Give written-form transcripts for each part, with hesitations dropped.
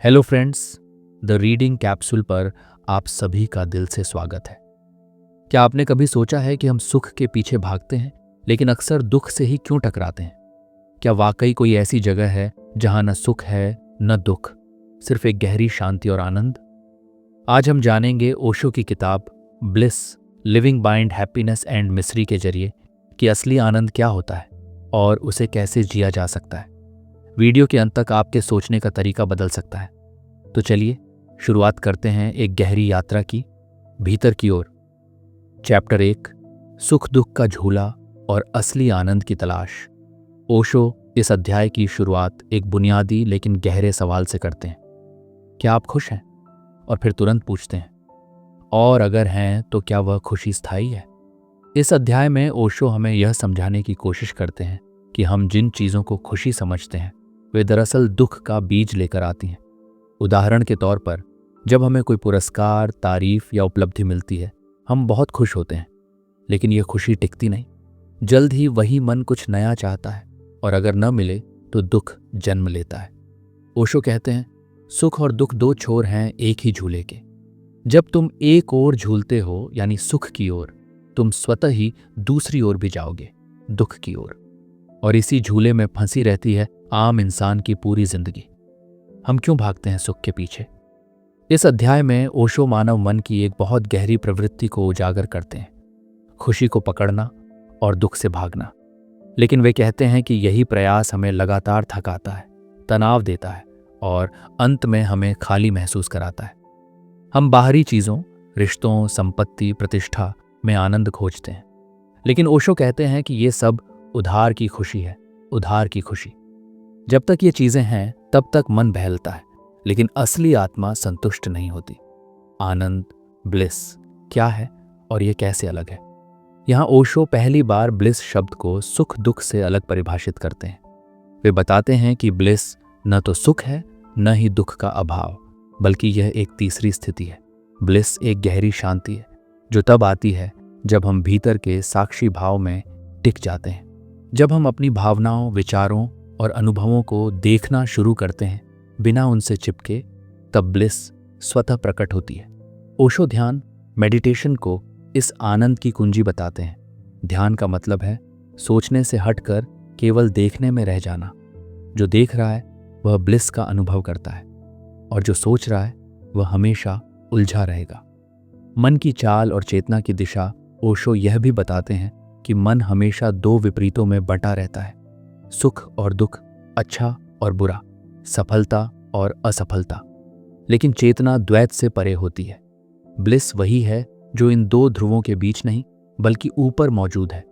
Hello friends, the reading capsule पर आप सभी का दिल से स्वागत है। क्या आपने कभी सोचा है कि हम सुख के पीछे भागते हैं लेकिन अक्सर दुख से ही क्यों टकराते हैं? क्या वाकई कोई ऐसी जगह है जहां न सुख है न दुख, सिर्फ एक गहरी शांति और आनंद? आज हम जानेंगे ओशो की किताब bliss living bind happiness and mystery के जरिए कि असली आनंद क्या होता है और उसे कैसे जिया जा सकता है। वीडियो के अंत तक आपके सोचने का तरीका बदल सकता है। तो चलिए शुरुआत करते हैं एक गहरी यात्रा की, भीतर की ओर। चैप्टर 1, सुख दुख का झूला और असली आनंद की तलाश। ओशो इस अध्याय की शुरुआत एक बुनियादी लेकिन गहरे सवाल से करते हैं। क्या आप खुश हैं? और फिर तुरंत पूछते हैं, और अगर हैं तो क्या वह खुशी स्थायी है? इस अध्याय में ओशो हमें यह समझाने की कोशिश करते हैं कि हम जिन चीज़ों को खुशी समझते हैं वे दरअसल दुख का बीज लेकर आती हैं। उदाहरण के तौर पर, जब हमें कोई पुरस्कार, तारीफ या उपलब्धि मिलती है, हम बहुत खुश होते हैं, लेकिन यह खुशी टिकती नहीं। जल्द ही वही मन कुछ नया चाहता है और अगर न मिले तो दुख जन्म लेता है। ओशो कहते हैं, सुख और दुख दो छोर हैं एक ही झूले के। जब तुम एक ओर झूलते हो यानी सुख की ओर, तुम स्वतः ही दूसरी ओर भी जाओगे, दुख की ओर। और इसी झूले में फंसी रहती है आम इंसान की पूरी जिंदगी। हम क्यों भागते हैं सुख के पीछे? इस अध्याय में ओशो मानव मन की एक बहुत गहरी प्रवृत्ति को उजागर करते हैं, खुशी को पकड़ना और दुख से भागना। लेकिन वे कहते हैं कि यही प्रयास हमें लगातार थकाता है, तनाव देता है और अंत में हमें खाली महसूस कराता है। हम बाहरी चीज़ों, रिश्तों, संपत्ति, प्रतिष्ठा में आनंद खोजते हैं, लेकिन ओशो कहते हैं कि ये सब उधार की खुशी है, उधार की खुशी। जब तक ये चीज़ें हैं तब तक मन बहलता है, लेकिन असली आत्मा संतुष्ट नहीं होती। आनंद, ब्लिस क्या है और ये कैसे अलग है? यहाँ ओशो पहली बार ब्लिस शब्द को सुख दुख से अलग परिभाषित करते हैं। वे बताते हैं कि ब्लिस न तो सुख है न ही दुख का अभाव, बल्कि यह एक तीसरी स्थिति है। ब्लिस एक गहरी शांति है जो तब आती है जब हम भीतर के साक्षी भाव में टिक जाते हैं, जब हम अपनी भावनाओं, विचारों और अनुभवों को देखना शुरू करते हैं बिना उनसे चिपके, तब ब्लिस स्वतः प्रकट होती है। ओशो ध्यान, मेडिटेशन को इस आनंद की कुंजी बताते हैं। ध्यान का मतलब है सोचने से हटकर केवल देखने में रह जाना। जो देख रहा है वह ब्लिस का अनुभव करता है और जो सोच रहा है वह हमेशा उलझा रहेगा। मन की चाल और चेतना की दिशा ओशो यह भी बताते हैं कि मन हमेशा दो विपरीतों में बंटा रहता है, सुख और दुख, अच्छा और बुरा, सफलता और असफलता। लेकिन चेतना द्वैत से परे होती है। ब्लिस वही है जो इन दो ध्रुवों के बीच नहीं बल्कि ऊपर मौजूद है।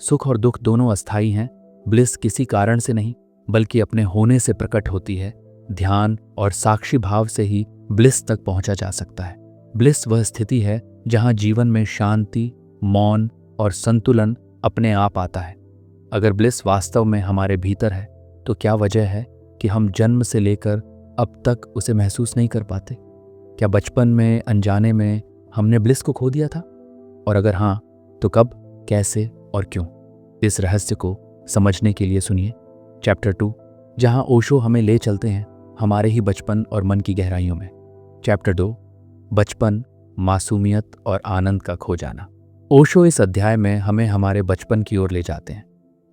सुख और दुख दोनों अस्थायी हैं। ब्लिस किसी कारण से नहीं बल्कि अपने होने से प्रकट होती है। ध्यान और साक्षी भाव से ही ब्लिस तक पहुंचा जा सकता है। ब्लिस वह स्थिति है जहां जीवन में शांति, मौन और संतुलन अपने आप आता है। अगर ब्लिस वास्तव में हमारे भीतर है तो क्या वजह है कि हम जन्म से लेकर अब तक उसे महसूस नहीं कर पाते? क्या बचपन में, अनजाने में हमने ब्लिस को खो दिया था? और अगर हाँ, तो कब, कैसे और क्यों? इस रहस्य को समझने के लिए सुनिए चैप्टर 2, जहां ओशो हमें ले चलते हैं हमारे ही बचपन और मन की गहराइयों में। चैप्टर 2, बचपन, मासूमियत और आनंद का खो जाना। ओशो इस अध्याय में हमें हमारे बचपन की ओर ले जाते हैं,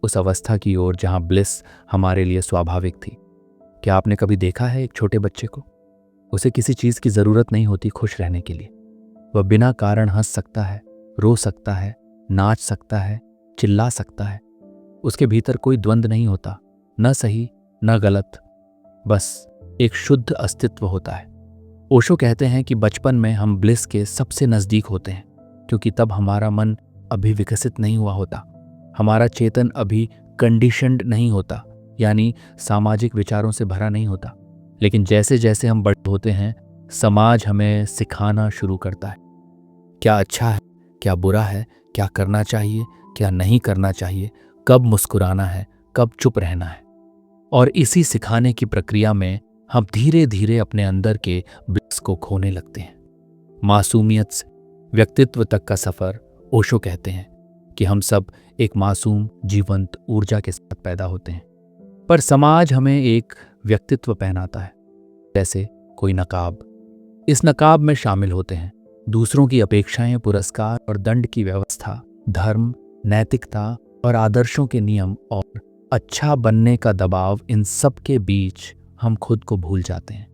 उस अवस्था की ओर जहां ब्लिस हमारे लिए स्वाभाविक थी। क्या आपने कभी देखा है एक छोटे बच्चे को? उसे किसी चीज़ की ज़रूरत नहीं होती खुश रहने के लिए। वह बिना कारण हंस सकता है, रो सकता है, नाच सकता है, चिल्ला सकता है। उसके भीतर कोई द्वंद्व नहीं होता, न सही न गलत, बस एक शुद्ध अस्तित्व होता है। ओशो कहते हैं कि बचपन में हम ब्लिस के सबसे नज़दीक होते हैं, क्योंकि तब हमारा मन अभी विकसित नहीं हुआ होता, हमारा चेतन अभी कंडीशन्ड नहीं होता, यानी सामाजिक विचारों से भरा नहीं होता। लेकिन जैसे जैसे हम बड़े होते हैं, समाज हमें सिखाना शुरू करता है क्या अच्छा है, क्या बुरा है, क्या करना चाहिए, क्या नहीं करना चाहिए, कब मुस्कुराना है, कब चुप रहना है। और इसी सिखाने की प्रक्रिया में हम धीरे धीरे अपने अंदर के ब्लिस को खोने लगते हैं। मासूमियत से व्यक्तित्व तक का सफ़र। ओशो कहते हैं कि हम सब एक मासूम, जीवंत ऊर्जा के साथ पैदा होते हैं, पर समाज हमें एक व्यक्तित्व पहनाता है। जैसे कोई नकाब। इस नकाब में शामिल होते हैं दूसरों की अपेक्षाएं, पुरस्कार और दंड की व्यवस्था, धर्म, नैतिकता और आदर्शों के नियम और अच्छा बनने का दबाव। इन सब के बीच हम खुद को भूल जाते हैं।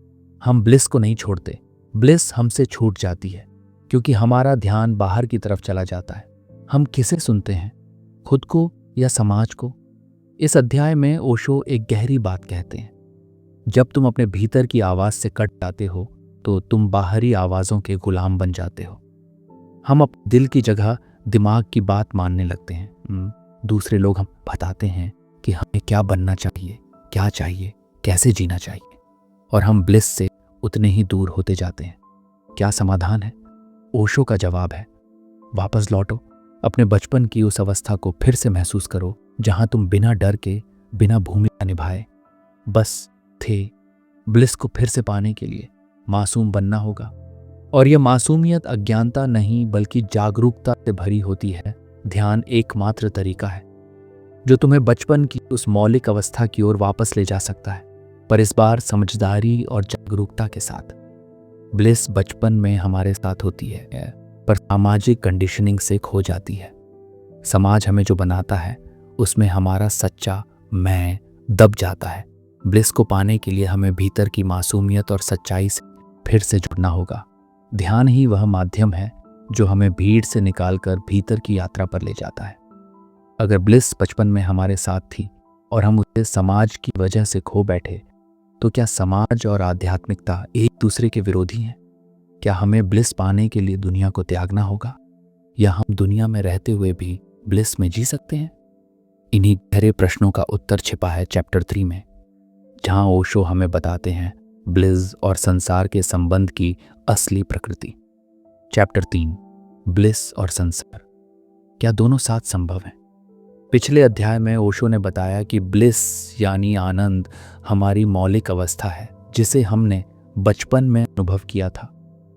हम ब्लिस को नहीं छोड़ते, ब्लिस हमसे छूट जाती है क्योंकि हमारा ध्यान बाहर की तरफ चला जाता है। हम किसे सुनते हैं, खुद को या समाज को? इस अध्याय में ओशो एक गहरी बात कहते हैं। जब तुम अपने भीतर की आवाज से कट जाते हो तो तुम बाहरी आवाजों के गुलाम बन जाते हो। हम अपने दिल की जगह दिमाग की बात मानने लगते हैं। दूसरे लोग हम बताते हैं कि हमें क्या बनना चाहिए, क्या चाहिए, कैसे जीना चाहिए, और हम ब्लिस से उतने ही दूर होते जाते हैं। क्या समाधान है? ओशो का जवाब है, वापस लौटो, अपने बचपन की उस अवस्था को फिर से महसूस करो जहां तुम बिना डर के, बिना भूमिका निभाए बस थे। ब्लिस को फिर से पाने के लिए मासूम बनना होगा, और यह मासूमियत अज्ञानता नहीं बल्कि जागरूकता से भरी होती है। ध्यान एकमात्र तरीका है जो तुम्हें बचपन की उस मौलिक अवस्था की ओर वापस ले जा सकता है, पर इस बार समझदारी और जागरूकता के साथ। ब्लिस बचपन में हमारे साथ होती है, पर सामाजिक कंडीशनिंग से खो जाती है। समाज हमें जो बनाता है उसमें हमारा सच्चा मैं दब जाता है। ब्लिस को पाने के लिए हमें भीतर की मासूमियत और सच्चाई से फिर से जुड़ना होगा। ध्यान ही वह माध्यम है जो हमें भीड़ से निकालकर भीतर की यात्रा पर ले जाता है। अगर ब्लिस बचपन में हमारे साथ थी और हम उसे समाज की वजह से खो बैठे, तो क्या समाज और आध्यात्मिकता एक दूसरे के विरोधी हैं? क्या हमें ब्लिस पाने के लिए दुनिया को त्यागना होगा, या हम दुनिया में रहते हुए भी ब्लिस में जी सकते हैं? इन्हीं गहरे प्रश्नों का उत्तर छिपा है चैप्टर 3 में, जहां ओशो हमें बताते हैं ब्लिस और संसार के संबंध की असली प्रकृति। चैप्टर 3, ब्लिस और संसार, क्या दोनों साथ संभव हैं? पिछले अध्याय में ओशो ने बताया कि ब्लिस यानी आनंद हमारी मौलिक अवस्था है जिसे हमने बचपन में अनुभव किया था,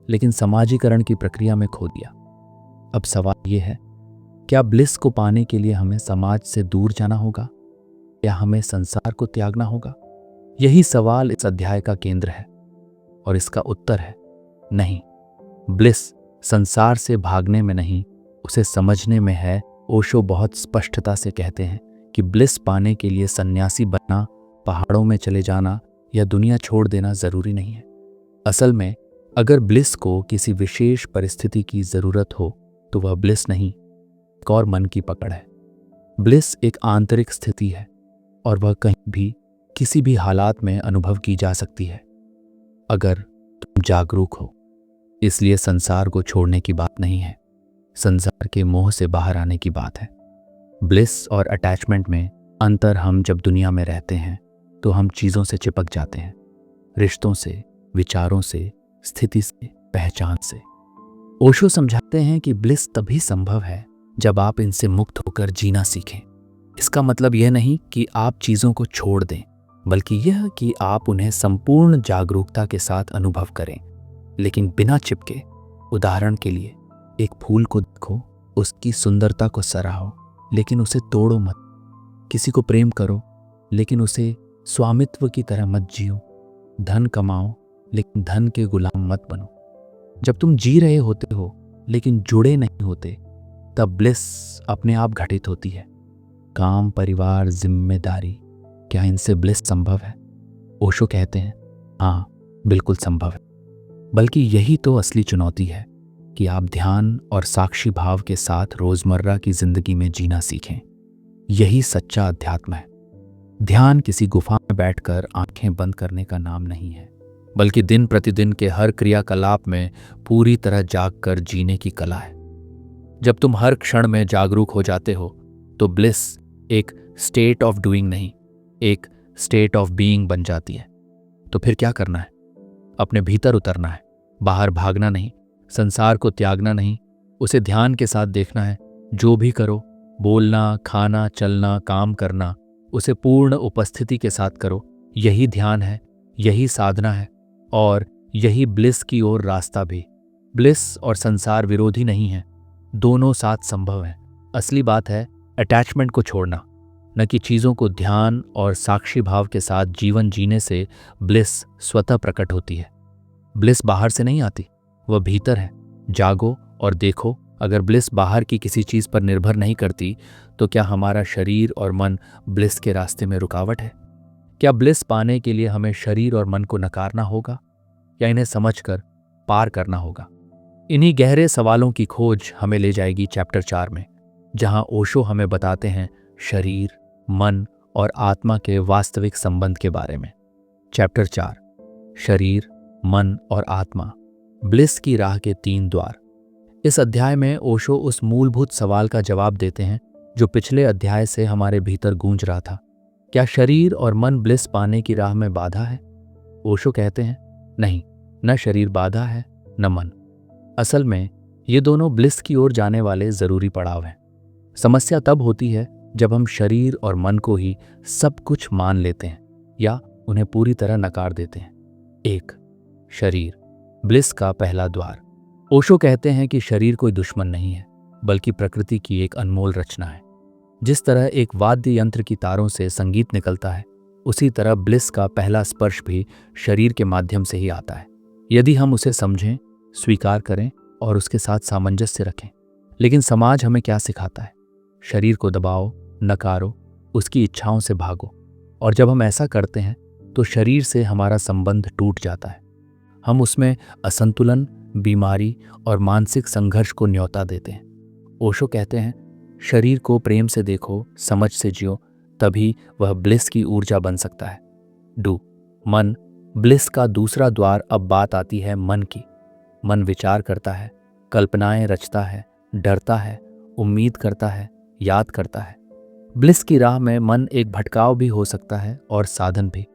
लेकिन समाजीकरण की प्रक्रिया में खो दिया। अब सवाल यह है, क्या ब्लिस को पाने के लिए हमें समाज से दूर जाना होगा या हमें संसार को त्यागना होगा? यही सवाल इस अध्याय का केंद्र है, और इसका उत्तर है नहीं। ब्लिस संसार से भागने में नहीं, उसे समझने में है। ओशो बहुत स्पष्टता से कहते हैं कि ब्लिस पाने के लिए सन्यासी बनना, पहाड़ों में चले जाना या दुनिया छोड़ देना जरूरी नहीं है। असल में अगर ब्लिस को किसी विशेष परिस्थिति की जरूरत हो तो वह ब्लिस नहीं, एक और मन की पकड़ है। ब्लिस एक आंतरिक स्थिति है और वह कहीं भी, किसी भी हालात में अनुभव की जा सकती है अगर तुम जागरूक हो। इसलिए संसार को छोड़ने की बात नहीं है, संसार के मोह से बाहर आने की बात है। ब्लिस और अटैचमेंट में अंतर, हम जब दुनिया में रहते हैं तो हम चीज़ों से चिपक जाते हैं, रिश्तों से, विचारों से, स्थिति से, पहचान से। ओशो समझाते हैं कि ब्लिस तभी संभव है जब आप इनसे मुक्त होकर जीना सीखें। इसका मतलब यह नहीं कि आप चीज़ों को छोड़ दें, बल्कि यह कि आप उन्हें संपूर्ण जागरूकता के साथ अनुभव करें, लेकिन बिना चिपके। उदाहरण के लिए, एक फूल को देखो, उसकी सुंदरता को सराहो, लेकिन उसे तोड़ो मत। किसी को प्रेम करो, लेकिन उसे स्वामित्व की तरह मत जियो। धन कमाओ, लेकिन धन के गुलाम मत बनो। जब तुम जी रहे होते हो लेकिन जुड़े नहीं होते, तब ब्लिस अपने आप घटित होती है। काम, परिवार, जिम्मेदारी, क्या इनसे ब्लिस संभव है? ओशो कहते हैं, हाँ, बिल्कुल संभव है। बल्कि यही तो असली चुनौती है कि आप ध्यान और साक्षी भाव के साथ रोजमर्रा की जिंदगी में जीना सीखें। यही सच्चा अध्यात्म है। ध्यान किसी गुफा में बैठकर आंखें बंद करने का नाम नहीं है, बल्कि दिन प्रतिदिन के हर क्रियाकलाप में पूरी तरह जागकर जीने की कला है। जब तुम हर क्षण में जागरूक हो जाते हो तो ब्लिस एक स्टेट ऑफ डूइंग नहीं, एक स्टेट ऑफ बीइंग बन जाती है। तो फिर क्या करना है? अपने भीतर उतरना है, बाहर भागना नहीं, संसार को त्यागना नहीं, उसे ध्यान के साथ देखना है। जो भी करो, बोलना, खाना, चलना, काम करना, उसे पूर्ण उपस्थिति के साथ करो। यही ध्यान है, यही साधना है, और यही ब्लिस की ओर रास्ता भी। ब्लिस और संसार विरोधी नहीं है, दोनों साथ संभव है। असली बात है अटैचमेंट को छोड़ना, न कि चीज़ों को ध्यान और साक्षी भाव के साथ जीवन जीने से ब्लिस स्वतः प्रकट होती है। ब्लिस बाहर से नहीं आती, वह भीतर है। जागो और देखो, अगर ब्लिस बाहर की किसी चीज़ पर निर्भर नहीं करती तो क्या हमारा शरीर और मन ब्लिस के रास्ते में रुकावट है? क्या ब्लिस पाने के लिए हमें शरीर और मन को नकारना होगा या इन्हें समझकर पार करना होगा? इन्हीं गहरे सवालों की खोज हमें ले जाएगी चैप्टर 4 में, जहां ओशो हमें बताते हैं शरीर, मन और आत्मा के वास्तविक संबंध के बारे में। चैप्टर 4, शरीर, मन और आत्मा, ब्लिस की राह के 3 द्वार। इस अध्याय में ओशो उस मूलभूत सवाल का जवाब देते हैं जो पिछले अध्याय से हमारे भीतर गूंज रहा था। क्या शरीर और मन ब्लिस पाने की राह में बाधा है? ओशो कहते हैं, नहीं, न शरीर बाधा है न मन। असल में ये दोनों ब्लिस की ओर जाने वाले जरूरी पड़ाव हैं। समस्या तब होती है जब हम शरीर और मन को ही सब कुछ मान लेते हैं या उन्हें पूरी तरह नकार देते हैं। 1. शरीर, ब्लिस का पहला द्वार। ओशो कहते हैं कि शरीर कोई दुश्मन नहीं है, बल्कि प्रकृति की एक अनमोल रचना है। जिस तरह एक वाद्य यंत्र की तारों से संगीत निकलता है, उसी तरह ब्लिस का पहला स्पर्श भी शरीर के माध्यम से ही आता है, यदि हम उसे समझें, स्वीकार करें और उसके साथ सामंजस्य रखें। लेकिन समाज हमें क्या सिखाता है? शरीर को दबाओ, नकारो, उसकी इच्छाओं से भागो। और जब हम ऐसा करते हैं तो शरीर से हमारा संबंध टूट जाता है। हम उसमें असंतुलन, बीमारी और मानसिक संघर्ष को न्योता देते हैं। ओशो कहते हैं, शरीर को प्रेम से देखो, समझ से जियो, तभी वह ब्लिस की ऊर्जा बन सकता है। 2. मन, ब्लिस का दूसरा द्वार। अब बात आती है मन की। मन विचार करता है, कल्पनाएं रचता है, डरता है, उम्मीद करता है, याद करता है। ब्लिस की राह में मन एक भटकाव भी हो सकता है और साधन भी।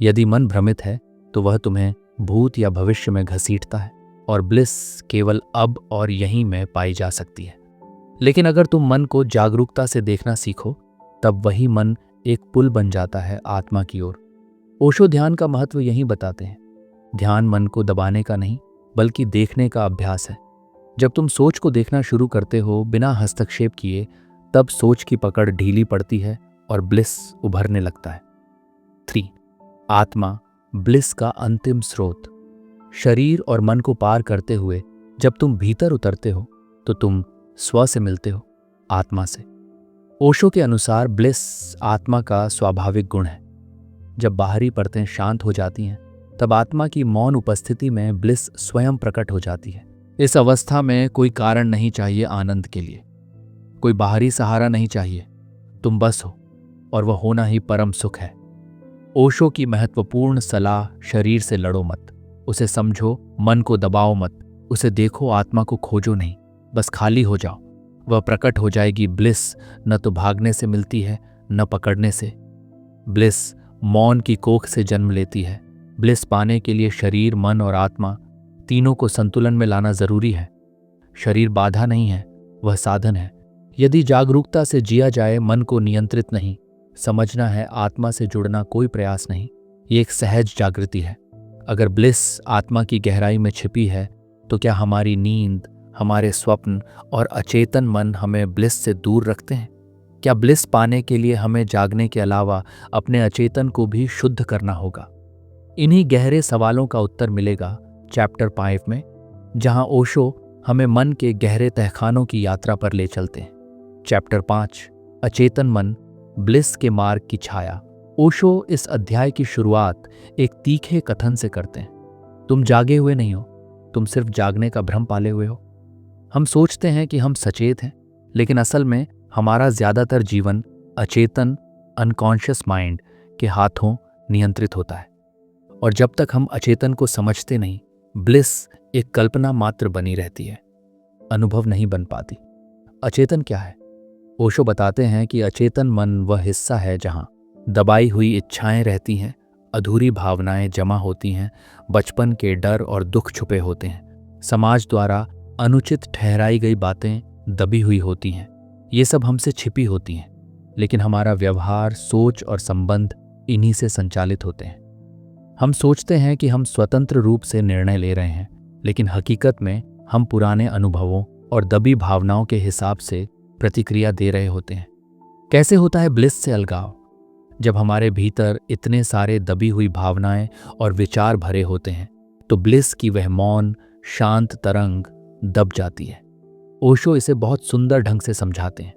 यदि मन भ्रमित है तो वह तुम्हें भूत या भविष्य में घसीटता है और ब्लिस केवल अब और यहीं में पाई जा सकती है। लेकिन अगर तुम मन को जागरूकता से देखना सीखो, तब वही मन एक पुल बन जाता है आत्मा की ओर। ओशो ध्यान का महत्व यहीं बताते हैं। ध्यान मन को दबाने का नहीं, बल्कि देखने का अभ्यास है। जब तुम सोच को देखना शुरू करते हो बिना हस्तक्षेप किए, तब सोच की पकड़ ढीली पड़ती है और ब्लिस उभरने लगता है। 3. आत्मा, ब्लिस का अंतिम स्रोत। शरीर और मन को पार करते हुए जब तुम भीतर उतरते हो तो तुम स्व से मिलते हो, आत्मा से। ओशो के अनुसार ब्लिस आत्मा का स्वाभाविक गुण है। जब बाहरी परतें शांत हो जाती हैं, तब आत्मा की मौन उपस्थिति में ब्लिस स्वयं प्रकट हो जाती है। इस अवस्था में कोई कारण नहीं चाहिए आनंद के लिए, कोई बाहरी सहारा नहीं चाहिए। तुम बस हो और वह होना ही परम सुख है। ओशो की महत्वपूर्ण सलाह, शरीर से लड़ो मत, उसे समझो, मन को दबाओ मत, उसे देखो, आत्मा को खोजो नहीं, बस खाली हो जाओ। वह प्रकट हो जाएगी। ब्लिस न तो भागने से मिलती है न पकड़ने से। ब्लिस मौन की कोख से जन्म लेती है। ब्लिस पाने के लिए शरीर, मन और आत्मा तीनों को संतुलन में लाना जरूरी है। शरीर बाधा नहीं है, वह साधन है। यदि जागरूकता से जिया जाए, मन को नियंत्रित नहीं, समझना है, आत्मा से जुड़ना कोई प्रयास नहीं, ये एक सहज जागृति है। अगर ब्लिस आत्मा की गहराई में छिपी है, तो क्या हमारी नींद, हमारे स्वप्न और अचेतन मन हमें ब्लिस से दूर रखते हैं? क्या ब्लिस पाने के लिए हमें जागने के अलावा अपने अचेतन को भी शुद्ध करना होगा? इन्हीं गहरे सवालों का उत्तर मिलेगा चैप्टर 5 में, जहां ओशो हमें मन के गहरे तहखानों की यात्रा पर ले चलते हैं। चैप्टर 5, अचेतन मन, ब्लिस के मार्ग की छाया। ओशो इस अध्याय की शुरुआत एक तीखे कथन से करते हैं। तुम जागे हुए नहीं हो, तुम सिर्फ जागने का भ्रम पाले हुए हो। हम सोचते हैं कि हम सचेत हैं, लेकिन असल में हमारा ज्यादातर जीवन अचेतन, अनकॉन्शियस माइंड के हाथों नियंत्रित होता है। और जब तक हम अचेतन को समझते नहीं, ब्लिस एक कल्पना मात्र बनी रहती है, अनुभव नहीं बन पाती। अचेतन क्या है? ओशो बताते हैं कि अचेतन मन वह हिस्सा है जहां दबाई हुई इच्छाएं रहती हैं, अधूरी भावनाएं जमा होती हैं, बचपन के डर और दुख छुपे होते हैं, समाज द्वारा अनुचित ठहराई गई बातें दबी हुई होती हैं। ये सब हमसे छिपी होती हैं, लेकिन हमारा व्यवहार, सोच और संबंध इन्हीं से संचालित होते हैं। हम सोचते हैं कि हम स्वतंत्र रूप से निर्णय ले रहे हैं, लेकिन हकीकत में हम पुराने अनुभवों और दबी भावनाओं के हिसाब से प्रतिक्रिया दे रहे होते हैं। कैसे होता है ब्लिस से अलगाव? जब हमारे भीतर इतने सारे दबी हुई भावनाएं और विचार भरे होते हैं तो ब्लिस की वह मौन शांत तरंग दब जाती है। ओशो इसे बहुत सुंदर ढंग से समझाते हैं।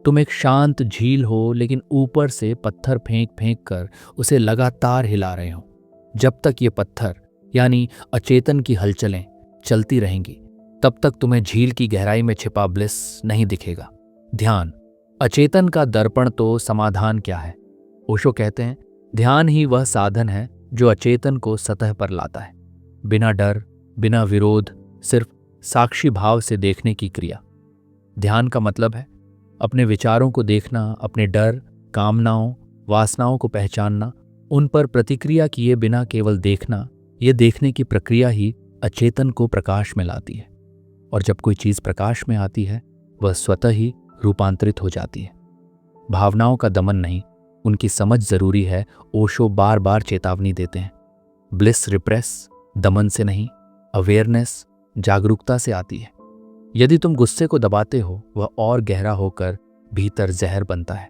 तुम एक शांत झील हो, लेकिन ऊपर से पत्थर फेंक फेंक कर उसे लगातार हिला रहे हो। जब तक ये पत्थर यानी अचेतन की हलचलें चलती रहेंगी, तब तक तुम्हें झील की गहराई में छिपा ब्लिस नहीं दिखेगा। ध्यान, अचेतन का दर्पण तो समाधान क्या है? ओशो कहते हैं, ध्यान ही वह साधन है जो अचेतन को सतह पर लाता है। बिना डर, बिना विरोध, सिर्फ साक्षी भाव से देखने की क्रिया। ध्यान का मतलब है अपने विचारों को देखना, अपने डर, कामनाओं, वासनाओं को पहचानना, उन पर प्रतिक्रिया किए बिना केवल देखना। ये देखने की प्रक्रिया ही अचेतन को प्रकाश में लाती है। और जब कोई चीज प्रकाश में आती है, वह स्वतः ही रूपांतरित हो जाती है। भावनाओं का दमन नहीं, उनकी समझ जरूरी है। ओशो बार बार चेतावनी देते हैं, ब्लिस रिप्रेस, दमन से नहीं, अवेयरनेस, जागरूकता से आती है। यदि तुम गुस्से को दबाते हो, वह और गहरा होकर भीतर जहर बनता है।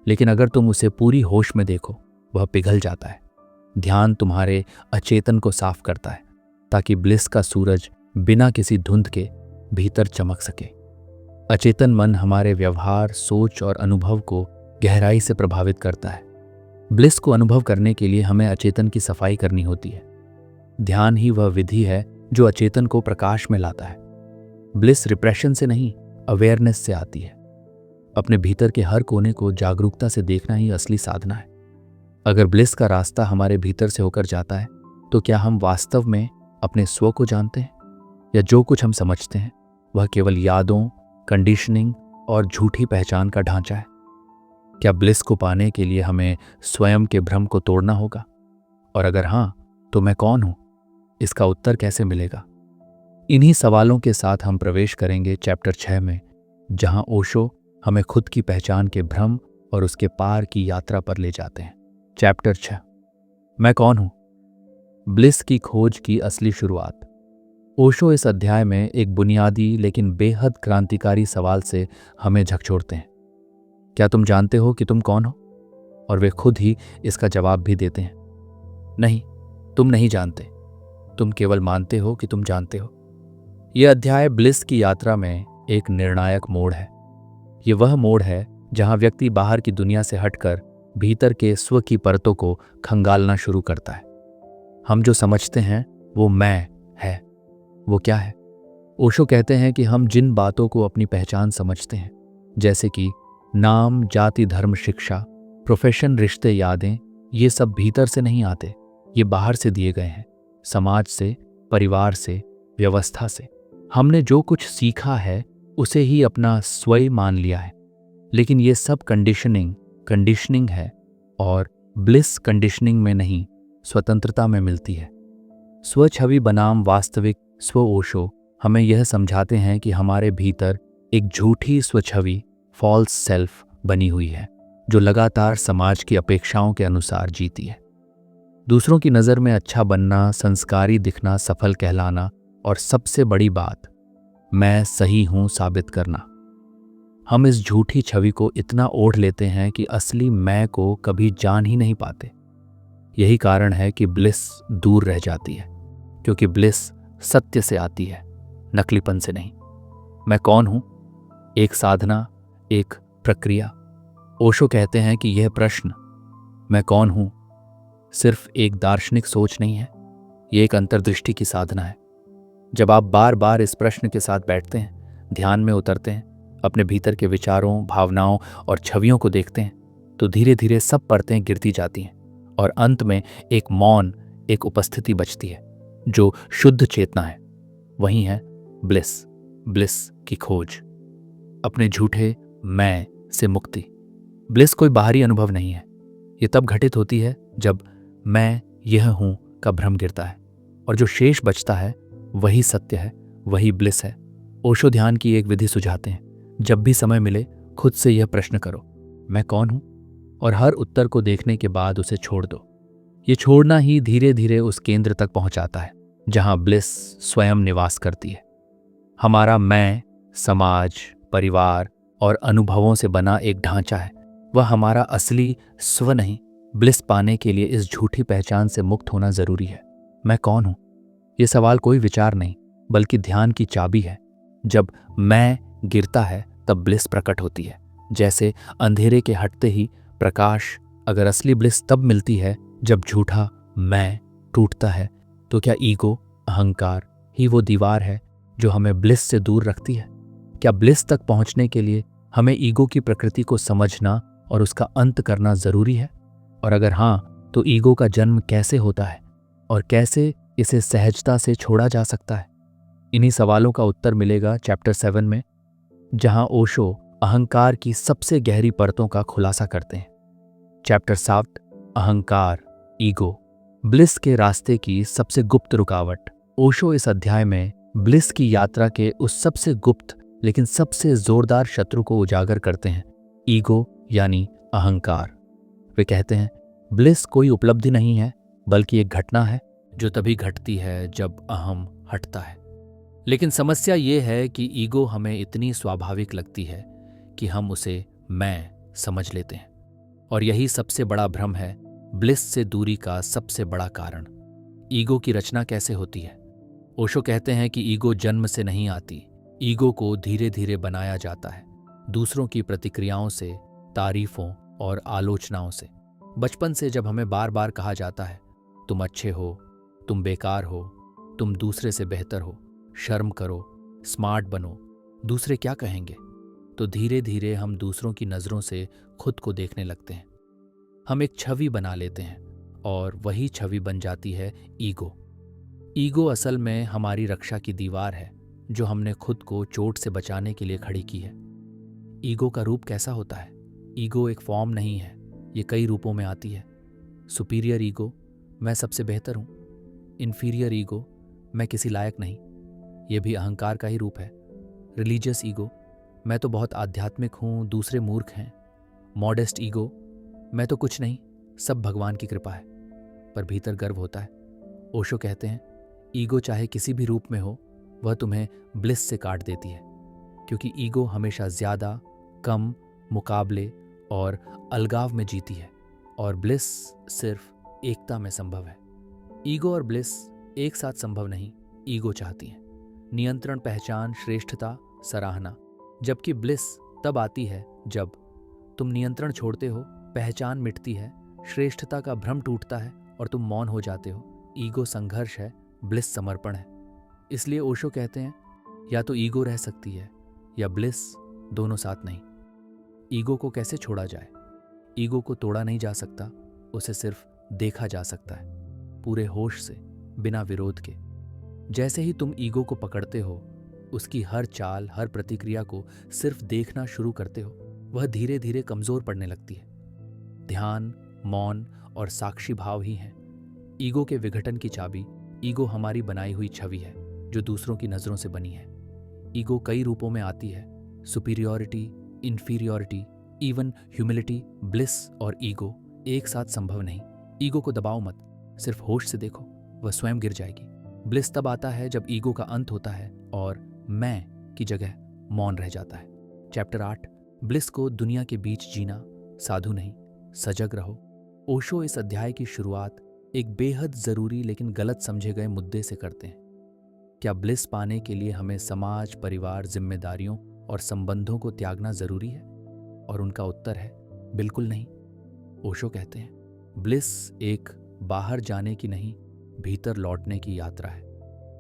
लेकिन अगर तुम उसे पूरी होश में देखो, वह पिघल जाता है। ध्यान तुम्हारे अचेतन को साफ करता है ताकि ब्लिस का सूरज बिना किसी धुंध के भीतर चमक सके। अचेतन मन हमारे व्यवहार, सोच और अनुभव को गहराई से प्रभावित करता है। ब्लिस को अनुभव करने के लिए हमें अचेतन की सफाई करनी होती है। ध्यान ही वह विधि है जो अचेतन को प्रकाश में लाता है। ब्लिस रिप्रेशन से नहीं, अवेयरनेस से आती है। अपने भीतर के हर कोने को जागरूकता से देखना ही असली साधना है। अगर ब्लिस का रास्ता हमारे भीतर से होकर जाता है, तो क्या हम वास्तव में अपने स्व को जानते हैं, या जो कुछ हम समझते हैं वह केवल यादों, कंडीशनिंग और झूठी पहचान का ढांचा है? क्या ब्लिस को पाने के लिए हमें स्वयं के भ्रम को तोड़ना होगा? और अगर हां, तो मैं कौन हूं? इसका उत्तर कैसे मिलेगा? इन्हीं सवालों के साथ हम प्रवेश करेंगे चैप्टर 6 में, जहां ओशो हमें खुद की पहचान के भ्रम और उसके पार की यात्रा पर ले जाते हैं। चैप्टर 6, मैं कौन हूं? ब्लिस की खोज की असली शुरुआत। ओशो इस अध्याय में एक बुनियादी लेकिन बेहद क्रांतिकारी सवाल से हमें झकझोरते हैं। क्या तुम जानते हो कि तुम कौन हो? और वे खुद ही इसका जवाब भी देते हैं, नहीं, तुम नहीं जानते, तुम केवल मानते हो कि तुम जानते हो। यह अध्याय ब्लिस की यात्रा में एक निर्णायक मोड़ है। यह वह मोड़ है जहां व्यक्ति बाहर की दुनिया से हटकर भीतर के स्व की परतों को खंगालना शुरू करता है। हम जो समझते हैं वो मैं है, वो क्या है? ओशो कहते हैं कि हम जिन बातों को अपनी पहचान समझते हैं, जैसे कि नाम, जाति, धर्म, शिक्षा, प्रोफेशन, रिश्ते, यादें, ये सब भीतर से नहीं आते, ये बाहर से दिए गए हैं। समाज से, परिवार से, व्यवस्था से। हमने जो कुछ सीखा है उसे ही अपना स्वयं मान लिया है। लेकिन ये सब कंडीशनिंग है, और ब्लिस कंडीशनिंग में नहीं, स्वतंत्रता में मिलती है। स्व छवि बनाम वास्तविक स्व। ओशो हमें यह समझाते हैं कि हमारे भीतर एक झूठी स्व छवि, फॉल्स सेल्फ बनी हुई है, जो लगातार समाज की अपेक्षाओं के अनुसार जीती है। दूसरों की नज़र में अच्छा बनना, संस्कारी दिखना, सफल कहलाना, और सबसे बड़ी बात, मैं सही हूं साबित करना। हम इस झूठी छवि को इतना ओढ़ लेते हैं कि असली मैं को कभी जान ही नहीं पाते। यही कारण है कि ब्लिस दूर रह जाती है, क्योंकि ब्लिस सत्य से आती है, नकलीपन से नहीं। मैं कौन हूं? एक साधना, एक प्रक्रिया। ओशो कहते हैं कि यह प्रश्न, मैं कौन हूं, सिर्फ एक दार्शनिक सोच नहीं है, यह एक अंतर्दृष्टि की साधना है। जब आप बार बार इस प्रश्न के साथ बैठते हैं, ध्यान में उतरते हैं, अपने भीतर के विचारों, भावनाओं और छवियों को देखते हैं, तो धीरे धीरे सब परतें गिरती जाती हैं और अंत में एक मौन, एक उपस्थिति बचती है जो शुद्ध चेतना है। वही है ब्लिस की खोज, अपने झूठे मैं से मुक्ति। ब्लिस कोई बाहरी अनुभव नहीं है, ये तब घटित होती है जब मैं यह हूं का भ्रम गिरता है, और जो शेष बचता है वही सत्य है, वही ब्लिस है। ओशो ध्यान की एक विधि सुझाते हैं, जब भी समय मिले खुद से यह प्रश्न करो, मैं कौन हूं, और हर उत्तर को देखने के बाद उसे छोड़ दो। ये छोड़ना ही धीरे धीरे उस केंद्र तक पहुंचाता है जहां ब्लिस स्वयं निवास करती है। हमारा मैं समाज, परिवार, और अनुभवों से बना एक ढांचा है। वह हमारा असली स्व नहीं। ब्लिस पाने के लिए इस झूठी पहचान से मुक्त होना जरूरी है। मैं कौन हूं? यह सवाल कोई विचार नहीं बल्कि ध्यान की चाबी है। जब मैं गिरता है तब ब्लिस प्रकट होती है। जैसे अंधेरे के हटते ही प्रकाश। अगर असली ब्लिस तब मिलती है जब झूठा मैं टूटता है, तो क्या ईगो, अहंकार ही वो दीवार है जो हमें ब्लिस से दूर रखती है? क्या ब्लिस तक पहुंचने के लिए हमें ईगो की प्रकृति को समझना और उसका अंत करना जरूरी है? और अगर हां, तो ईगो का जन्म कैसे होता है और कैसे इसे सहजता से छोड़ा जा सकता है? इन्हीं सवालों का उत्तर मिलेगा चैप्टर 7 में, जहां ओशो अहंकार की सबसे गहरी परतों का खुलासा करते हैं। चैप्टर 7, अहंकार, ईगो, ब्लिस के रास्ते की सबसे गुप्त रुकावट। ओशो इस अध्याय में ब्लिस की यात्रा के उस सबसे गुप्त लेकिन सबसे जोरदार शत्रु को उजागर करते हैं, ईगो यानी अहंकार। वे कहते हैं, ब्लिस कोई उपलब्धि नहीं है बल्कि एक घटना है जो तभी घटती है जब अहम हटता है। लेकिन समस्या ये है कि ईगो हमें इतनी स्वाभाविक लगती है कि हम उसे मैं समझ लेते हैं। और यही सबसे बड़ा भ्रम है, ब्लिस से दूरी का सबसे बड़ा कारण। ईगो की रचना कैसे होती है? ओशो कहते हैं कि ईगो जन्म से नहीं आती। ईगो को धीरे धीरे बनाया जाता है, दूसरों की प्रतिक्रियाओं से, तारीफों और आलोचनाओं से। बचपन से जब हमें बार बार कहा जाता है, तुम अच्छे हो, तुम बेकार हो, तुम दूसरे से बेहतर हो, शर्म करो, स्मार्ट बनो, दूसरे क्या कहेंगे, तो धीरे धीरे हम दूसरों की नज़रों से खुद को देखने लगते हैं। हम एक छवि बना लेते हैं और वही छवि बन जाती है ईगो। ईगो असल में हमारी रक्षा की दीवार है जो हमने खुद को चोट से बचाने के लिए खड़ी की है। ईगो का रूप कैसा होता है? ईगो एक फॉर्म नहीं है, ये कई रूपों में आती है। सुपीरियर ईगो, मैं सबसे बेहतर हूँ। इन्फीरियर ईगो, मैं किसी लायक नहीं, ये भी अहंकार का ही रूप है। रिलीजियस ईगो, मैं तो बहुत आध्यात्मिक हूँ, दूसरे मूर्ख हैं। मॉडेस्ट ईगो, मैं तो कुछ नहीं, सब भगवान की कृपा है, पर भीतर गर्व होता है। ओशो कहते हैं, ईगो चाहे किसी भी रूप में हो, वह तुम्हें ब्लिस से काट देती है, क्योंकि ईगो हमेशा ज्यादा, कम, मुकाबले और अलगाव में जीती है, और ब्लिस सिर्फ एकता में संभव है। ईगो और ब्लिस एक साथ संभव नहीं। ईगो चाहती है नियंत्रण, पहचान, श्रेष्ठता, सराहना, जबकि ब्लिस तब आती है जब तुम नियंत्रण छोड़ते हो, पहचान मिटती है, श्रेष्ठता का भ्रम टूटता है और तुम मौन हो जाते हो। ईगो संघर्ष है, ब्लिस समर्पण है। इसलिए ओशो कहते हैं, या तो ईगो रह सकती है या ब्लिस, दोनों साथ नहीं। ईगो को कैसे छोड़ा जाए? ईगो को तोड़ा नहीं जा सकता, उसे सिर्फ देखा जा सकता है, पूरे होश से, बिना विरोध के। जैसे ही तुम ईगो को पकड़ते हो, उसकी हर चाल, हर प्रतिक्रिया को सिर्फ देखना शुरू करते हो, वह धीरे धीरे कमजोर पड़ने लगती है। ध्यान, मौन और साक्षी भाव ही हैं ईगो के विघटन की चाबी। ईगो हमारी बनाई हुई छवि है जो दूसरों की नजरों से बनी है। ईगो कई रूपों में आती है, superiority, inferiority, even humility. Bliss और ईगो एक साथ संभव नहीं। ईगो को दबाओ मत, सिर्फ होश से देखो, वह स्वयं गिर जाएगी। ब्लिस तब आता है जब ईगो का अंत होता है और मैं की जगह मौन रह जाता है। चैप्टर 8, ब्लिस को दुनिया के बीच जीना, साधु नहीं, सजग रहो। ओशो इस अध्याय की शुरुआत एक बेहद जरूरी लेकिन गलत समझे गए मुद्दे से करते हैं। क्या ब्लिस पाने के लिए हमें समाज, परिवार, जिम्मेदारियों और संबंधों को त्यागना जरूरी है? और उनका उत्तर है बिल्कुल नहीं। ओशो कहते हैं, ब्लिस एक बाहर जाने की नहीं, भीतर लौटने की यात्रा है।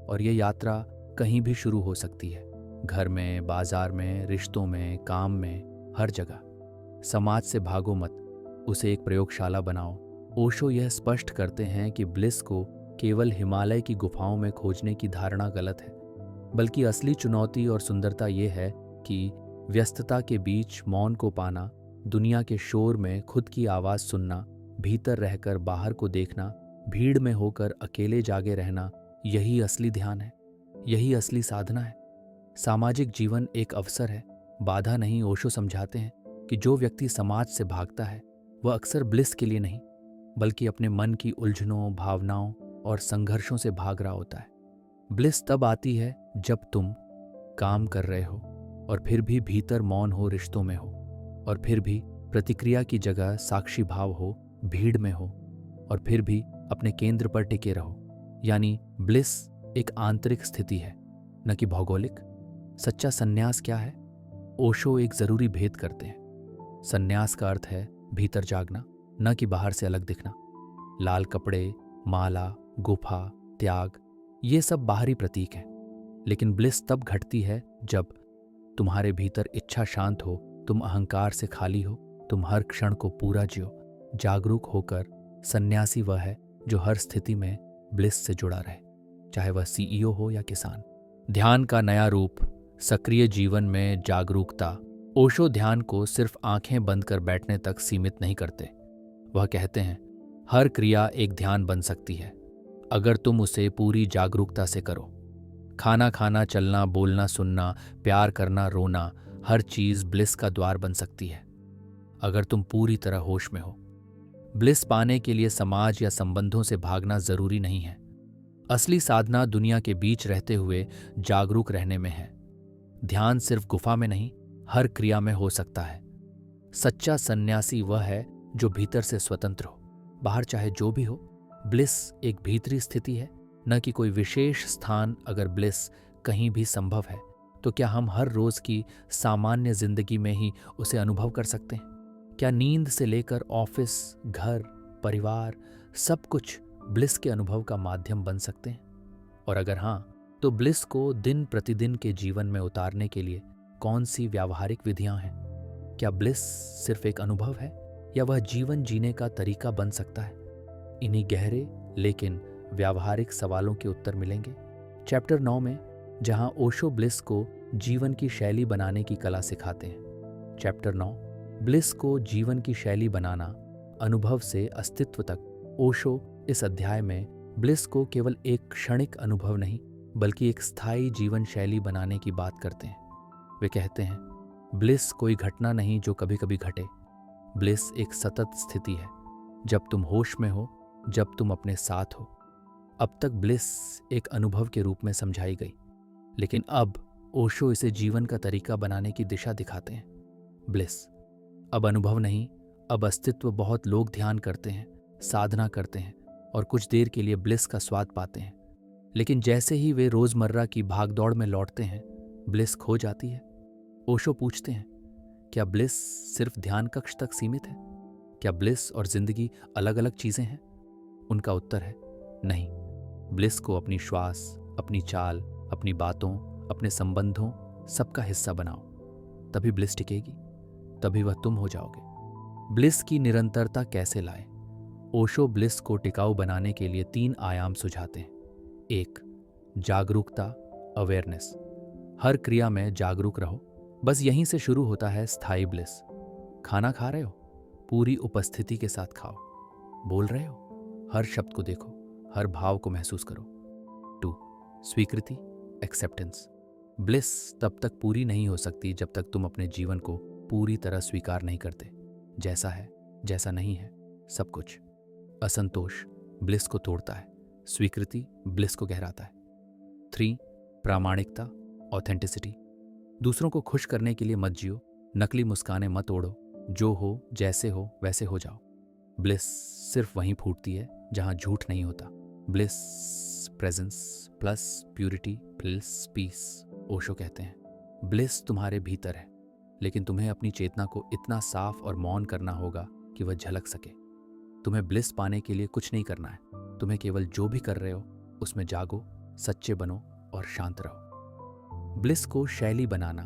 और ये यात्रा कहीं भी शुरू हो सकती है, घर में, बाजार में, रिश्तों में, काम में, हर जगह। समाज से भागो मत, उसे एक प्रयोगशाला बनाओ। ओशो यह स्पष्ट करते हैं कि ब्लिस को केवल हिमालय की गुफाओं में खोजने की धारणा गलत है, बल्कि असली चुनौती और सुंदरता ये है कि व्यस्तता के बीच मौन को पाना, दुनिया के शोर में खुद की आवाज सुनना, भीतर रहकर बाहर को देखना, भीड़ में होकर अकेले जागे रहना, यही असली ध्यान है, यही असली साधना है। सामाजिक जीवन एक अवसर है, बाधा नहीं। ओशो समझाते हैं कि जो व्यक्ति समाज से भागता है वह अक्सर ब्लिस के लिए नहीं, बल्कि अपने मन की उलझनों, भावनाओं और संघर्षों से भाग रहा होता है। ब्लिस तब आती है जब तुम काम कर रहे हो, और फिर भी भीतर मौन हो रिश्तों में हो, और फिर भी प्रतिक्रिया की जगह साक्षी भाव हो भीड़ में हो, और फिर भी अपने केंद्र पर टिके रहो। यानी ब्लिस एक आंतरिक स्थिति है, न कि भौगोलिक। सच्चा संन्यास क्या है? ओशो एक जरूरी भेद करते हैं। संन्यास का अर्थ है भीतर जागना, न कि बाहर से अलग दिखना। लाल कपड़े, माला, गुफा, त्याग, ये सब बाहरी प्रतीक हैं। लेकिन ब्लिस तब घटती है जब तुम्हारे भीतर इच्छा शांत हो, तुम अहंकार से खाली हो, तुम हर क्षण को पूरा जियो। जागरूक होकर सन्यासी वह है जो हर स्थिति में ब्लिस से जुड़ा रहे, चाहे वह सीईओ हो या किसान। ध्यान का नया रूप, सक्रिय जीवन में जागरूकता। ओशो ध्यान को सिर्फ आंखें बंद कर बैठने तक सीमित नहीं करते। वह कहते हैं हर क्रिया एक ध्यान बन सकती है अगर तुम उसे पूरी जागरूकता से करो। खाना खाना, चलना, बोलना, सुनना, प्यार करना, रोना, हर चीज ब्लिस का द्वार बन सकती है अगर तुम पूरी तरह होश में हो। ब्लिस पाने के लिए समाज या संबंधों से भागना जरूरी नहीं है। असली साधना दुनिया के बीच रहते हुए जागरूक रहने में है। ध्यान सिर्फ गुफा में नहीं, हर क्रिया में हो सकता है। सच्चा सन्यासी वह है जो भीतर से स्वतंत्र हो, बाहर चाहे जो भी हो। ब्लिस एक भीतरी स्थिति है, न कि कोई विशेष स्थान। अगर ब्लिस कहीं भी संभव है तो क्या हम हर रोज की सामान्य जिंदगी में ही उसे अनुभव कर सकते हैं? क्या नींद से लेकर ऑफिस, घर, परिवार, सब कुछ ब्लिस के अनुभव का माध्यम बन सकते हैं? और अगर हाँ, तो ब्लिस को दिन प्रतिदिन के जीवन में उतारने के लिए कौन सी व्यावहारिक विधियां हैं? क्या ब्लिस सिर्फ एक अनुभव है या वह जीवन जीने का तरीका बन सकता है? इन्हीं गहरे लेकिन व्यावहारिक सवालों के उत्तर मिलेंगे चैप्टर 9 में, जहां ओशो ब्लिस को जीवन की शैली बनाने की कला सिखाते हैं। चैप्टर 9, ब्लिस को जीवन की शैली बनाना, अनुभव से अस्तित्व तक। ओशो इस अध्याय में ब्लिस को केवल एक क्षणिक अनुभव नहीं, बल्कि एक स्थायी जीवन शैली बनाने की बात करते हैं। वे कहते हैं ब्लिस कोई घटना नहीं जो कभी कभी घटे। ब्लिस एक सतत स्थिति है, जब तुम होश में हो, जब तुम अपने साथ हो। अब तक ब्लिस एक अनुभव के रूप में समझाई गई, लेकिन अब ओशो इसे जीवन का तरीका बनाने की दिशा दिखाते हैं। ब्लिस अब अनुभव नहीं, अब अस्तित्व। बहुत लोग ध्यान करते हैं, साधना करते हैं और कुछ देर के लिए ब्लिस का स्वाद पाते हैं, लेकिन जैसे ही वे रोजमर्रा की भागदौड़ में लौटते हैं, ब्लिस खो जाती है। ओशो पूछते हैं क्या ब्लिस सिर्फ ध्यान कक्ष तक सीमित है? क्या ब्लिस और जिंदगी अलग अलग चीजें हैं? उनका उत्तर है नहीं। ब्लिस को अपनी श्वास, अपनी चाल, अपनी बातों, अपने संबंधों, सबका हिस्सा बनाओ। तभी ब्लिस टिकेगी, तभी वह तुम हो जाओगे। ब्लिस की निरंतरता कैसे लाएं? ओशो ब्लिस को टिकाऊ बनाने के लिए 3 आयाम सुझाते हैं। 1, जागरूकता, अवेयरनेस। हर क्रिया में जागरूक रहो। बस यहीं से शुरू होता है स्थायी ब्लिस। खाना खा रहे हो, पूरी उपस्थिति के साथ खाओ। बोल रहे हो, हर शब्द को देखो, हर भाव को महसूस करो। 2, स्वीकृति, एक्सेप्टेंस। ब्लिस तब तक पूरी नहीं हो सकती जब तक तुम अपने जीवन को पूरी तरह स्वीकार नहीं करते। जैसा है, जैसा नहीं है, सब कुछ। असंतोष ब्लिस को तोड़ता है, स्वीकृति ब्लिस को गहराता है। 3, प्रामाणिकता, ऑथेंटिसिटी। दूसरों को खुश करने के लिए मत जियो, नकली मुस्कानें मत ओढ़ो। जो हो, जैसे हो, वैसे हो जाओ। ब्लिस सिर्फ वहीं फूटती है जहां झूठ नहीं होता। Bliss presence plus purity plus peace. Osho कहते हैं ब्लिस तुम्हारे भीतर है, लेकिन तुम्हें अपनी चेतना को इतना साफ और मौन करना होगा कि वह झलक सके। तुम्हें ब्लिस पाने के लिए कुछ नहीं करना है, तुम्हें केवल जो भी कर रहे हो उसमें जागो, सच्चे बनो और शांत रहो। ब्लिस को शैली बनाना,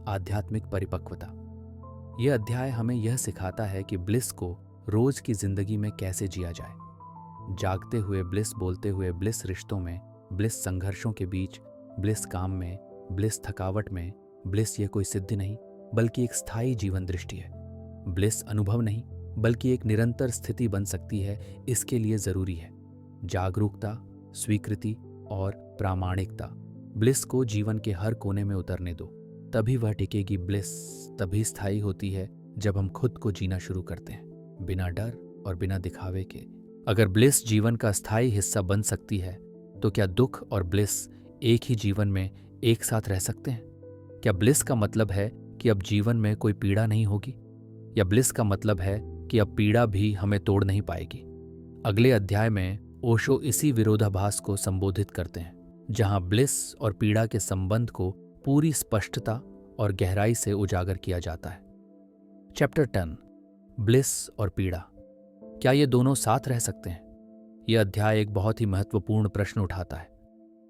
आध्यात्मिक परिपक्वता। यह अध्याय हमें यह सिखाता है कि ब्लिस को रोज की जिंदगी में कैसे जिया जाए। जागते हुए ब्लिस, बोलते हुए ब्लिस, रिश्तों में ब्लिस, संघर्षों के बीच ब्लिस, काम में ब्लिस, थकावट में ब्लिस। ये कोई सिद्धि नहीं, बल्कि एक स्थायी जीवन दृष्टि है। ब्लिस अनुभव नहीं, बल्कि एक निरंतर स्थिति बन सकती है। इसके लिए जरूरी है जागरूकता, स्वीकृति और प्रामाणिकता। ब्लिस को जीवन के हर कोने में उतरने दो, तभी वह टिकेगी। ब्लिस तभी स्थायी होती है जब हम खुद को जीना शुरू करते हैं, बिना डर और बिना दिखावे के। अगर ब्लिस जीवन का स्थायी हिस्सा बन सकती है, तो क्या दुख और ब्लिस एक ही जीवन में एक साथ रह सकते हैं? क्या ब्लिस का मतलब है कि अब जीवन में कोई पीड़ा नहीं होगी, या ब्लिस का मतलब है कि अब पीड़ा भी हमें तोड़ नहीं पाएगी? अगले अध्याय में ओशो इसी विरोधाभास को संबोधित करते हैं, जहां ब्लिस और पीड़ा के संबंध को पूरी स्पष्टता और गहराई से उजागर किया जाता है। चैप्टर 10, ब्लिस और पीड़ा, क्या ये दोनों साथ रह सकते हैं? यह अध्याय एक बहुत ही महत्वपूर्ण प्रश्न उठाता है।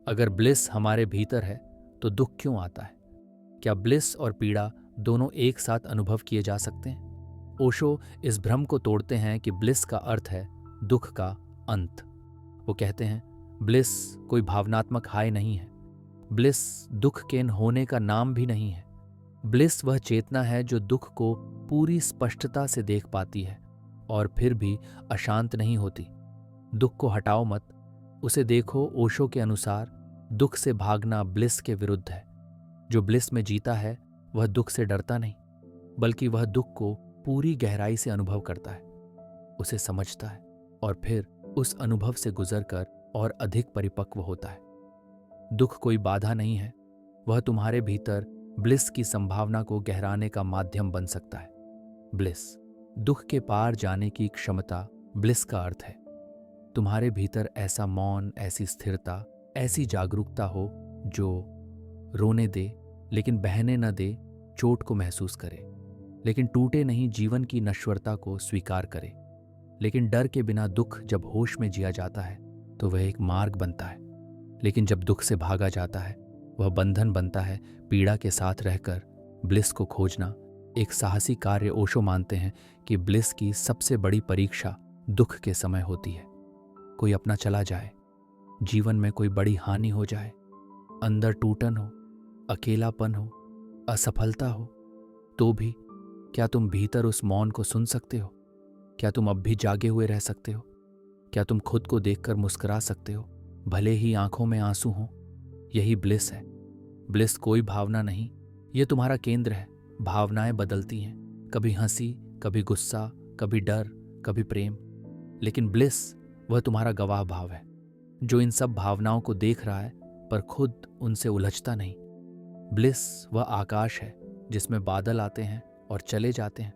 अगर ब्लिस हमारे भीतर है तो दुख क्यों आता है? क्या ब्लिस और पीड़ा दोनों एक साथ अनुभव किए जा सकते हैं? ओशो इस भ्रम को तोड़ते हैं कि ब्लिस का अर्थ है दुख का अंत। वो कहते हैं ब्लिस कोई भावनात्मक हाई नहीं है, ब्लिस दुख के होने का नाम भी नहीं है। ब्लिस वह चेतना है जो दुख को पूरी स्पष्टता से देख पाती है और फिर भी अशांत नहीं होती। दुख को हटाओ मत, उसे देखो। ओशो के अनुसार दुख से भागना ब्लिस के विरुद्ध है। जो ब्लिस में जीता है वह दुख से डरता नहीं, बल्कि वह दुख को पूरी गहराई से अनुभव करता है, उसे समझता है और फिर उस अनुभव से गुजरकर और अधिक परिपक्व होता है। दुख कोई बाधा नहीं है, वह तुम्हारे भीतर ब्लिस की संभावना को गहराने का माध्यम बन सकता है। ब्लिस, दुख के पार जाने की क्षमता, ब्लिस का अर्थ है तुम्हारे भीतर ऐसा मौन, ऐसी स्थिरता, ऐसी जागरूकता हो जो रोने दे लेकिन बहने न दे, चोट को महसूस करे लेकिन टूटे नहीं, जीवन की नश्वरता को स्वीकार करे। लेकिन डर के बिना दुख जब होश में जिया जाता है तो वह एक मार्ग बनता है, लेकिन जब दुख से भागा जाता है वह बंधन बनता है। पीड़ा के साथ रहकर ब्लिस को खोजना एक साहसी कार्य। ओशो मानते हैं कि ब्लिस की सबसे बड़ी परीक्षा दुख के समय होती है। कोई अपना चला जाए, जीवन में कोई बड़ी हानि हो जाए, अंदर टूटन हो, अकेलापन हो, असफलता हो, तो भी क्या तुम भीतर उस मौन को सुन सकते हो? क्या तुम अब भी जागे हुए रह सकते हो? क्या तुम खुद को देखकर मुस्कुरा सकते हो, भले ही आंखों में आंसू हों? यही ब्लिस है। ब्लिस कोई भावना नहीं, ये तुम्हारा केंद्र है। भावनाएं बदलती हैं, कभी हंसी, कभी गुस्सा, कभी डर, कभी प्रेम, लेकिन ब्लिस वह तुम्हारा गवाह भाव है जो इन सब भावनाओं को देख रहा है पर खुद उनसे उलझता नहीं। ब्लिस वह आकाश है जिसमें बादल आते हैं और चले जाते हैं,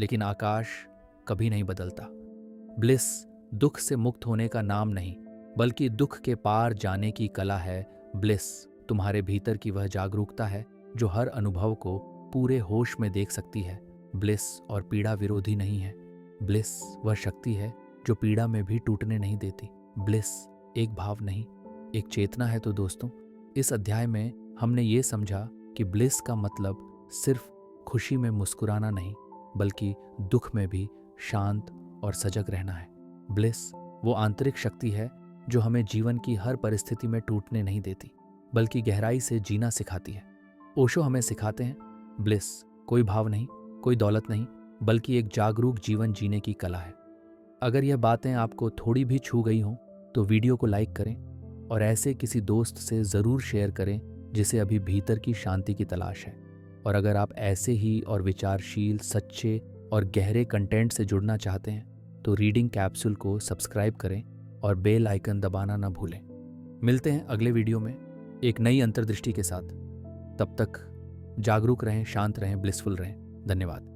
लेकिन आकाश कभी नहीं बदलता। ब्लिस दुख से मुक्त होने का नाम नहीं, बल्कि दुख के पार जाने की कला है। ब्लिस तुम्हारे भीतर की वह जागरूकता है जो हर अनुभव को पूरे होश में देख सकती है। ब्लिस और पीड़ा विरोधी नहीं है। ब्लिस वह शक्ति है जो पीड़ा में भी टूटने नहीं देती। ब्लिस एक भाव नहीं, एक चेतना है। तो दोस्तों, इस अध्याय में हमने ये समझा कि ब्लिस का मतलब सिर्फ खुशी में मुस्कुराना नहीं, बल्कि दुख में भी शांत और सजग रहना है। ब्लिस वो आंतरिक शक्ति है जो हमें जीवन की हर परिस्थिति में टूटने नहीं देती, बल्कि गहराई से जीना सिखाती है। ओशो हमें सिखाते हैं ब्लिस कोई भाव नहीं, कोई दौलत नहीं, बल्कि एक जागरूक जीवन जीने की कला है। अगर यह बातें आपको थोड़ी भी छू गई हों तो वीडियो को लाइक करें और ऐसे किसी दोस्त से ज़रूर शेयर करें जिसे अभी भीतर की शांति की तलाश है। और अगर आप ऐसे ही और विचारशील, सच्चे और गहरे कंटेंट से जुड़ना चाहते हैं तो रीडिंग कैप्सूल को सब्सक्राइब करें और बेल आइकन दबाना ना भूलें। मिलते हैं अगले वीडियो में एक नई अंतर्दृष्टि के साथ। तब तक जागरूक रहें, शांत रहें, ब्लिसफुल रहें। धन्यवाद।